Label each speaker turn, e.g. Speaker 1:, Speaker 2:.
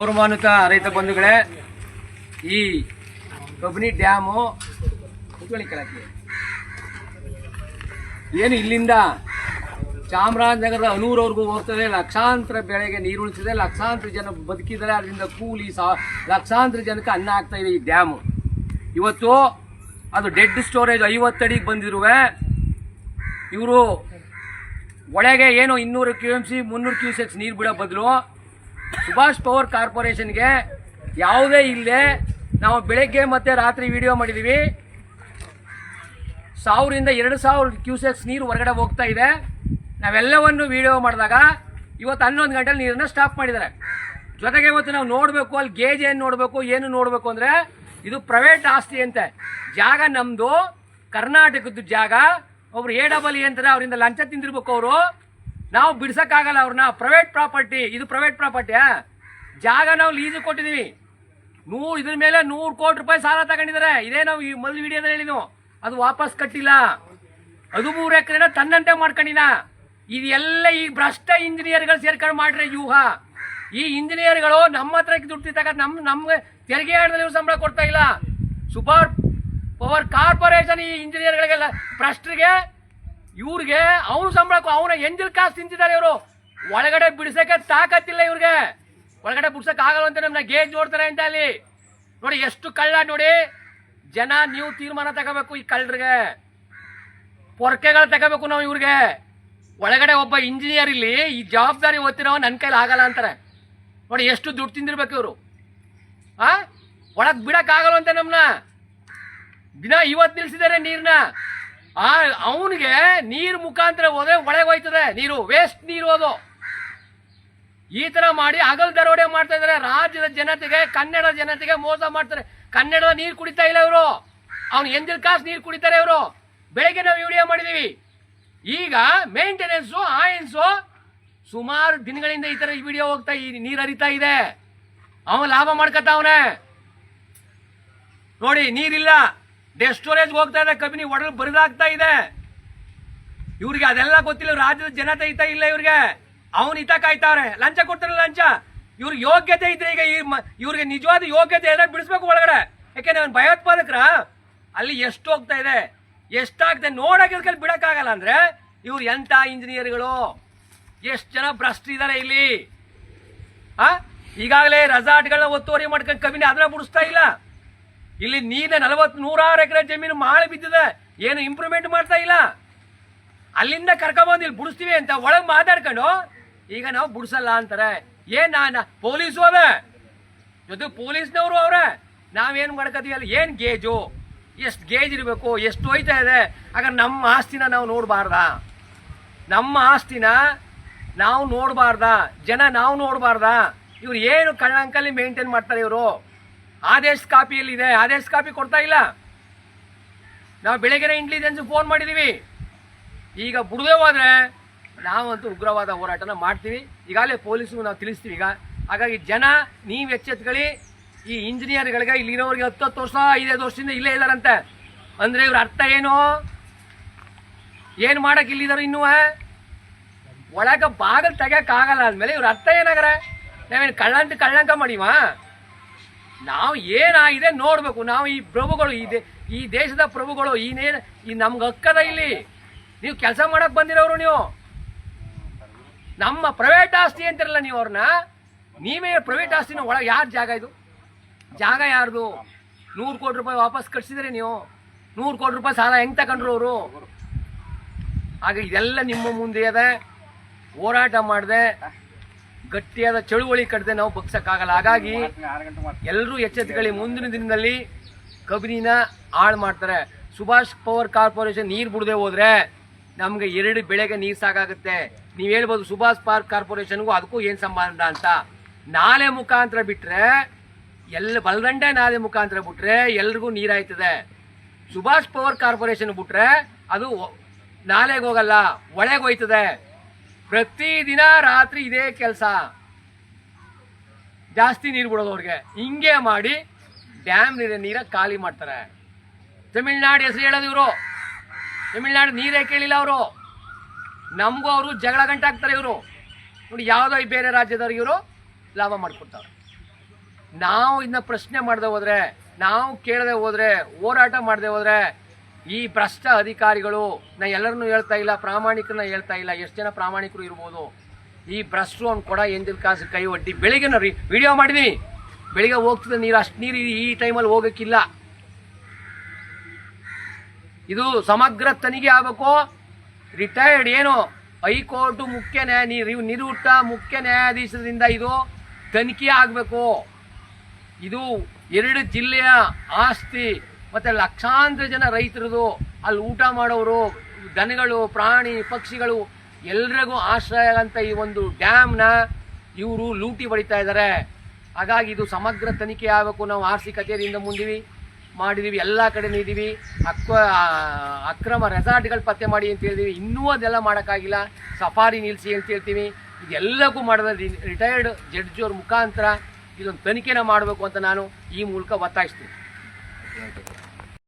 Speaker 1: ಗೌರವಾನ್ವಿತ ರೈತ ಬಂಧುಗಳೇ, ಈ ಕಬಿನಿ ಡ್ಯಾಮು ಏನು ಇಲ್ಲಿಂದ ಚಾಮರಾಜನಗರದ ಅನೂರವರೆಗೂ ಹೋಗ್ತದೆ. ಲಕ್ಷಾಂತರ ಬೆಳೆಗೆ ನೀರು ಉಳಿಸಿದೆ, ಲಕ್ಷಾಂತರ ಜನ ಬದುಕಿದ್ದಾರೆ. ಅದರಿಂದ ಕೂಲಿ ಲಕ್ಷಾಂತರ ಜನಕ್ಕೆ ಅನ್ನ ಆಗ್ತಾ ಇದೆ ಈ ಡ್ಯಾಮು. ಇವತ್ತು ಅದು ಡೆಡ್ ಸ್ಟೋರೇಜ್ 50 ಅಡಿಗೆ ಬಂದಿರುವೆ. ಇವರು ಒಳಗೆ ಏನು 200 ಕ್ಯೂಎಂಸಿ 300 ಕ್ಯೂಸೆಕ್ಸ್ ನೀರು ಬಿಡೋ ಬದಲು ಸುಭಾಷ್ ಪವರ್ ಕಾರ್ಪೊರೇಷನ್ಗೆ ಯಾವುದೇ ಇಲ್ಲದೆ ನಾವು ಬೆಳಗ್ಗೆ ಮತ್ತು ರಾತ್ರಿ ವಿಡಿಯೋ ಮಾಡಿದ್ದೀವಿ. 1000 ರಿಂದ 2000 ಕ್ಯೂಸೆಕ್ಸ್ ನೀರು ಹೊರಗಡೆ ಹೋಗ್ತಾ ಇದೆ. ನಾವೆಲ್ಲವನ್ನು ವಿಡಿಯೋ ಮಾಡಿದಾಗ ಇವತ್ತು 11 ಗಂಟೆಲಿ ನೀರನ್ನು ಸ್ಟಾಪ್ ಮಾಡಿದ್ದಾರೆ. ಜೊತೆಗೆ ಇವತ್ತು ನಾವು ನೋಡಬೇಕು, ಅಲ್ಲಿ ಗೇಜ್ ಏನು ನೋಡಬೇಕು, ಏನು ನೋಡಬೇಕು ಅಂದರೆ ಇದು ಪ್ರೈವೇಟ್ ಆಸ್ತಿ ಅಂತೆ. ಜಾಗ ನಮ್ಮದು, ಕರ್ನಾಟಕದ ಜಾಗ. ಒಬ್ರು AEE ಅಂತಾರೆ, ಅವರಿಂದ ಲಂಚ ತಿಂದಿರ್ಬೇಕು ಅವರು. ನಾವು ಬಿಡ್ಸೋಕ್ಕಾಗಲ್ಲ ಅವ್ರನ್ನ. ಪ್ರೈವೇಟ್ ಪ್ರಾಪರ್ಟಿ, ಇದು ಪ್ರೈವೇಟ್ ಪ್ರಾಪರ್ಟಿಯಾ? ಜಾಗ ನಾವು ಲೀಸು ಕೊಟ್ಟಿದ್ದೀವಿ. ಇದ್ರ ಮೇಲೆ 100 ಕೋಟಿ ರೂಪಾಯಿ ಸಾಲ ತಗೊಂಡಿದ್ದಾರೆ. ಇದೇ ನಾವು ಈ ಮೊದಲು ವಿಡಿಯೋದಲ್ಲಿ ಹೇಳಿದ್ವು. ಅದು ವಾಪಸ್ ಕಟ್ಟಿಲ್ಲ. 13 ಎಕರೆನ ತನ್ನಂತೆ ಮಾಡ್ಕೊಂಡಿನ. ಇದೆಲ್ಲ ಈ ಭ್ರಷ್ಟ ಇಂಜಿನಿಯರ್ಗಳು ಸೇರ್ಕೊಂಡು ಮಾಡ್ರೆ ವ್ಯೂಹ. ಈ ಇಂಜಿನಿಯರ್ಗಳು ನಮ್ಮ ಹತ್ರ ದುಡ್ಡು ತಗೊಂಡು ನಮ್ಗೆ ತೆರಿಗೆ ಹಣದಲ್ಲಿ ಸಂಬಳ ಕೊಡ್ತಾ ಇಲ್ಲ. ಸುಭಾಷ್ ಪವರ್ ಕಾರ್ಪೊರೇಷನ್ ಈ ಇಂಜಿನಿಯರ್ಗಳಿಗೆಲ್ಲ ಭ್ರಷ್ಟರಿಗೆ ಇವ್ರಿಗೆ ಅವನು ಸಂಬಳ, ಅವನ ಎಂಜಲ್ ಕಾಸು ತಿಂತಿದ್ದಾರೆ ಇವರು. ಒಳಗಡೆ ಬಿಡಿಸೋಕೆ ತಾಕತ್ತಿಲ್ಲ ಇವ್ರಿಗೆ. ಒಳಗಡೆ ಬಿಡ್ಸಕ್ ಆಗಲ್ಲ ಅಂತ ನಮ್ಮನ್ನ ಗೇಜ್ ನೋಡ್ತಾರೆ ಅಂತ. ಅಲ್ಲಿ ನೋಡಿ ಎಷ್ಟು ಕಳ್ಳ ನೋಡಿ. ಜನ ನೀವು ತೀರ್ಮಾನ ತಗೋಬೇಕು. ಈ ಕಳ್ಳರಿಗೆ ಪೊರ್ಕೆಗಳು ತಗೋಬೇಕು ನಾವು ಇವ್ರಿಗೆ. ಒಳಗಡೆ ಒಬ್ಬ ಇಂಜಿನಿಯರ್ ಇಲ್ಲಿ ಈ ಜವಾಬ್ದಾರಿ ಓದ್ತಿರೋ ನನ್ನ ಕೈಲಿ ಆಗಲ್ಲ ಅಂತಾರೆ. ನೋಡಿ ಎಷ್ಟು ದುಡ್ಡು ತಿಂದಿರ್ಬೇಕು ಇವರು. ಒಳಗೆ ಬಿಡಕ್ ಆಗಲ್ಲ ಅಂತ ನಮ್ಮನ್ನ ದಿನ ಇವತ್ತು ನಿಲ್ಸಿದ್ದಾರೆ ನೀರ್ನ. ಅವನಿಗೆ ನೀರು ಮುಖಾಂತರ ಹೋದ್ರೆ ಒಳಗೆ ಹೋಯ್ತದೆ ನೀರು, ವೇಸ್ಟ್ ನೀರು ಅದು. ಈ ತರ ಮಾಡಿ ಹಗಲ್ ದರೋಡೆ ಮಾಡ್ತಾ ಇದಾರೆ. ರಾಜ್ಯದ ಜನತೆಗೆ, ಕನ್ನಡ ಜನತೆಗೆ ಮೋಸ ಮಾಡ್ತಾರೆ. ಕನ್ನಡದ ನೀರು ಕುಡಿತಾ ಇಲ್ಲ ಇವರು. ಅವ್ನು ಎಂದಿಲ್ ಕಾಸು ನೀರು ಕುಡಿತಾರೆ ಇವರು. ಬೆಳಗ್ಗೆ ನಾವು ವಿಡಿಯೋ ಮಾಡಿದೀವಿ. ಈಗ ಮೇಂಟೆನೆನ್ಸು ಆಯಿನ್ಸು ಸುಮಾರು ದಿನಗಳಿಂದ ಈ ತರ ವಿಡಿಯೋ ಹೋಗ್ತಾ ನೀರು ಹರಿತಾ ಇದೆ. ಅವನು ಲಾಭ ಮಾಡ್ಕೊತಾವನೆ. ನೋಡಿ ನೀರಿಲ್ಲ, ಡೆಡ್ ಸ್ಟೋರೇಜ್ ಹೋಗ್ತಾ ಇದೆ. ಕಬಿನಿ ಒಡಲು ಬರಿದಾಗ್ತಾ ಇದೆ. ಇವ್ರಿಗೆ ಅದೆಲ್ಲ ಗೊತ್ತಿಲ್ಲ. ರಾಜ್ಯದ ಜನತೆ ಹಿತ ಇಲ್ಲ ಇವ್ರಿಗೆ. ಅವನು ಹಿತ ಕಾಯ್ತಾವ್ರೆ. ಲಂಚ ಕೊಡ್ತಾರಲ್ಲ ಲಂಚ. ಇವ್ರಿಗೆ ಯೋಗ್ಯತೆ ಇದ್ರೆ ಈಗ ಇವ್ರಿಗೆ ನಿಜವಾದ ಯೋಗ್ಯತೆ ಇದ್ರೆ ಬಿಡಿಸ್ಬೇಕು ಒಳಗಡೆ. ಯಾಕೆಂದ್ರೆ ಅವ್ನು ಭಯೋತ್ಪಾದಕರ ಅಲ್ಲಿ ಎಷ್ಟು ಹೋಗ್ತಾ ಇದೆ, ಎಷ್ಟಾಗ್ತದೆ ನೋಡಕ್ಕೆ ಬಿಡಕ್ಕಾಗಲ್ಲ. ಅಂದ್ರೆ ಇವ್ರು ಎಂತ ಇಂಜಿನಿಯರ್ಗಳು, ಎಷ್ಟು ಜನ ಭ್ರಷ್ಟಿದ್ದಾರೆ ಇಲ್ಲಿ. ಈಗಾಗಲೇ ರೆಸಾರ್ಟ್ಗಳನ್ನ ಒತ್ತುವರಿ ಮಾಡ್ಕೊಂಡು ಕಬಿನಿ ಅದನ್ನ ಬಿಡಿಸ್ತಾ ಇಲ್ಲ. ಇಲ್ಲಿ ನೀರಿನ 100 ಎಕರೆ ಜಮೀನು ಮಾಳೆ ಬಿದ್ದಿದೆ. ಏನು ಇಂಪ್ರೂವ್ಮೆಂಟ್ ಮಾಡ್ತಾ ಇಲ್ಲ. ಅಲ್ಲಿಂದ ಕರ್ಕೊಂಡ್ಬಂದು ಇಲ್ಲಿ ಬಿಡಿಸ್ತೀವಿ ಅಂತ ಒಳಗೆ ಮಾತಾಡ್ಕೊಂಡು ಈಗ ನಾವು ಬಿಡಿಸಲ್ಲ ಅಂತಾರೆ. ಏನ್ ಪೊಲೀಸು ಅದ ಜೊತೆ ಪೊಲೀಸ್ನವರು ಅವ್ರೆ. ನಾವೇನು ಮಾಡ್ಕೋತೀವಿ ಅಲ್ಲಿ? ಏನ್ ಗೇಜು, ಎಷ್ಟು ಗೇಜ್ ಇರಬೇಕು, ಎಷ್ಟು ಹೋಯ್ತಾ ಇದೆ. ಹಾಗಾದ್ರೆ ನಮ್ಮ ಆಸ್ತಿನ ನಾವು ನೋಡಬಾರ್ದ? ನಮ್ಮ ಆಸ್ತಿನ ನಾವು ನೋಡಬಾರ್ದ? ಜನ ನಾವು ನೋಡಬಾರ್ದ? ಇವ್ರು ಏನು ಕಳ್ಳಂಕಲ್ಲಿ ಮೇಂಟೈನ್ ಮಾಡ್ತಾರೆ ಇವರು. ಆದೇಶ ಕಾಪಿಯಲ್ಲಿ ಇದೆ, ಆದೇಶ ಕಾಪಿ ಕೊಡ್ತಾ ಇಲ್ಲ. ನಾವು ಬೆಳಗ್ಗೆ ಇಂಟೆಲಿಜೆನ್ಸ್ ಫೋನ್ ಮಾಡಿದೀವಿ. ಈಗ ಬಿಡದೆ ಹೋದ್ರೆ ನಾವಂತೂ ಉಗ್ರವಾದ ಹೋರಾಟನ ಮಾಡ್ತೀವಿ. ಈಗಾಗಲೇ ಪೊಲೀಸರು ನಾವು ತಿಳಿಸ್ತೀವಿ ಈಗ. ಹಾಗಾಗಿ ಜನ ನೀವು ಎಚ್ಚೆತ್ಕೊಳ್ಳಿ. ಈ ಇಂಜಿನಿಯರ್ಗಳಿಗೆ ಇಲ್ಲಿರೋರಿಗೆ 10 ವರ್ಷ 5 ವರ್ಷದಿಂದ ಇಲ್ಲೇ ಇದ್ದಾರಂತೆ. ಅಂದ್ರೆ ಇವ್ರ ಅರ್ಥ ಏನು? ಏನು ಮಾಡಕ್ ಇಲ್ಲಿದ್ದಾರೆ? ಇನ್ನೂ ಒಳಗ ಬಾಗಲ್ ತೆಗಿಯಕ್ ಆಗಲ್ಲ ಅಂದ್ಮೇಲೆ ಇವ್ರ ಅರ್ಥ ಏನಾಗ್ರೆ? ನಾವೇನು ಕಳ್ಳಂಕ ಮಾಡಿವ? ನಾವು ಏನಾಗಿದೆ ನೋಡ್ಬೇಕು. ನಾವು ಈ ಪ್ರಭುಗಳು, ಈ ದೇಶದ ಪ್ರಭುಗಳು, ಈ ನಮ್ಗೆ ಹಕ್ಕದ ಇಲ್ಲಿ. ನೀವು ಕೆಲಸ ಮಾಡಕ್ ಬಂದಿರೋರು ನೀವು. ನಮ್ಮ ಪ್ರೈವೇಟ್ ಆಸ್ತಿ ಅಂತಿರಲ್ಲ ನೀವು ಅವ್ರನ್ನ. ನೀವೇ ಪ್ರೈವೇಟ್ ಆಸ್ತಿನ ಒಳಗೆ ಯಾರ ಜಾಗ ಇದು? ಜಾಗ ಯಾರ್ದು? 100 ಕೋಟಿ ರೂಪಾಯಿ ವಾಪಸ್ ಕಟ್ಸಿದ್ರೆ ನೀವು. 100 ಕೋಟಿ ರೂಪಾಯಿ ಸಾಲ ಹೆಂಗ್ ತಗೊಂಡ್ರು ಅವರು? ಆಗ ಇದೆಲ್ಲ ನಿಮ್ಮ ಮುಂದೆ ಅದ. ಹೋರಾಟ ಮಾಡದೆ, ಗಟ್ಟಿಯಾದ ಚಳುವಳಿ ಕಟ್ಟದೆ ನಾವು ಬಗ್ಸಕ್ಕಾಗಲ್ಲ. ಹಾಗಾಗಿ ಎಲ್ಲರೂ ಎಚ್ಚೆತ್ತುಕೊಳ್ಳಿ. ಮುಂದಿನ ದಿನದಲ್ಲಿ ಕಬಿನಿನ ಹಾಳು ಮಾಡ್ತಾರೆ. ಸುಭಾಷ್ ಪವರ್ ಕಾರ್ಪೊರೇಷನ್ ನೀರು ಬಿಡದೆ ಹೋದ್ರೆ ನಮ್ಗೆ 2 ಬೆಳೆಗೆ ನೀರು ಸಾಕಾಗುತ್ತೆ. ನೀವು ಹೇಳ್ಬೋದು ಸುಭಾಷ್ ಪವರ್ ಕಾರ್ಪೊರೇಷನ್ಗೂ ಅದಕ್ಕೂ ಏನು ಸಂಬಂಧ ಅಂತ. ನಾಲೆ ಮುಖಾಂತರ ಬಿಟ್ರೆ ಬಲದಂಡೆ ನಾಲೆ ಮುಖಾಂತರ ಬಿಟ್ರೆ ಎಲ್ರಿಗೂ ನೀರಾಯ್ತದೆ. ಸುಭಾಷ್ ಪವರ್ ಕಾರ್ಪೊರೇಷನ್ ಬಿಟ್ರೆ ಅದು ನಾಲೆಗೆ ಹೋಗಲ್ಲ, ಒಳಗೆ ಹೋಯ್ತದೆ. ಪ್ರತಿದಿನ ರಾತ್ರಿ ಇದೇ ಕೆಲಸ. ಜಾಸ್ತಿ ನೀರು ಬಿಡೋದು ಅವ್ರಿಗೆ. ಹಿಂಗೆ ಮಾಡಿ ಡ್ಯಾಮ್ ನೀರ ಖಾಲಿ ಮಾಡ್ತಾರೆ. ತಮಿಳ್ನಾಡು ಹೆಸರು ಹೇಳೋದು ಇವರು. ತಮಿಳ್ನಾಡು ನೀರೇ ಕೇಳಿಲ್ಲ ಅವರು. ನಮಗೂ ಅವರು ಜಗಳ ಗಂಟಾಗ್ತಾರೆ ಇವರು. ನೋಡಿ ಯಾವುದೋ ಬೇರೆ ರಾಜ್ಯದವ್ರಿಗೆ ಇವರು ಲಾಭ ಮಾಡಿಕೊಡ್ತಾರೆ. ನಾವು ಇದನ್ನ ಪ್ರಶ್ನೆ ಮಾಡದೆ ಹೋದ್ರೆ, ನಾವು ಕೇಳದೆ ಹೋದ್ರೆ, ಹೋರಾಟ ಮಾಡದೆ ಹೋದ್ರೆ ಈ ಭ್ರಷ್ಟ ಅಧಿಕಾರಿಗಳು, ನಾ ಎಲ್ಲರನ್ನೂ ಹೇಳ್ತಾ ಇಲ್ಲ, ಪ್ರಾಮಾಣಿಕರನ್ನ ಹೇಳ್ತಾ ಇಲ್ಲ, ಎಷ್ಟು ಜನ ಪ್ರಾಮಾಣಿಕರು ಇರ್ಬೋದು, ಈ ಭ್ರಷ್ಟರು ಅವ್ನು ಕೊಡ ಎಂದಿನ ಕಾಸು ಕೈ ಒಡ್ಡಿ ಬೆಳಿಗ್ಗೆ ನೋಡ್ರಿ ವಿಡಿಯೋ ಮಾಡಿದ್ವಿ, ಬೆಳಿಗ್ಗೆ ಹೋಗ್ತದೆ ನೀರು, ಅಷ್ಟು ನೀರು ಈ ಟೈಮಲ್ಲಿ ಹೋಗಕ್ಕಿಲ್ಲ. ಇದು ಸಮಗ್ರ ತನಿಖೆ ಆಗಬೇಕು. ರಿಟೈರ್ಡ್ ಏನು ಹೈಕೋರ್ಟ್ ಮುಖ್ಯ ನಿವೃತ್ತ ಮುಖ್ಯ ನ್ಯಾಯಾಧೀಶರಿಂದ ಇದು ತನಿಖೆ ಆಗಬೇಕು. ಇದು 2 ಜಿಲ್ಲೆಯ ಆಸ್ತಿ, ಮತ್ತು ಲಕ್ಷಾಂತರ ಜನ ರೈತರದು, ಅಲ್ಲಿ ಊಟ ಮಾಡೋರು, ದನಗಳು, ಪ್ರಾಣಿ ಪಕ್ಷಿಗಳು ಎಲ್ರಿಗೂ ಆಶ್ರಯ ಅಂತ ಈ ಒಂದು ಡ್ಯಾಮ್ನ ಇವರು ಲೂಟಿ ಹೊಡಿತಾ ಇದ್ದಾರೆ. ಹಾಗಾಗಿ ಇದು ಸಮಗ್ರ ತನಿಖೆ ಆಗಬೇಕು. ನಾವು RC ಕಚೇರಿಯಿಂದ ಮಾಡಿದ್ದೀವಿ, ಎಲ್ಲ ಕಡೆನೂ ಇದ್ದೀವಿ. ಅಕ್ರಮ ರೆಸಾರ್ಟ್ಗಳು ಪತ್ತೆ ಮಾಡಿ ಅಂತ ಹೇಳಿದೀವಿ, ಇನ್ನೂ ಅದೆಲ್ಲ ಮಾಡೋಕ್ಕಾಗಿಲ್ಲ. ಸಫಾರಿ ನಿಲ್ಲಿಸಿ ಅಂತ ಹೇಳ್ತೀವಿ. ಇದೆಲ್ಲಕ್ಕೂ ಮಾಡಿದ್ರೆ ರಿಟೈರ್ಡ್ ಜಡ್ಜಿಯವ್ರ ಮುಖಾಂತರ ಇದೊಂದು ತನಿಖೆನ ಮಾಡಬೇಕು ಅಂತ ನಾನು ಈ ಮೂಲಕ ಒತ್ತಾಯಿಸ್ತೀನಿ.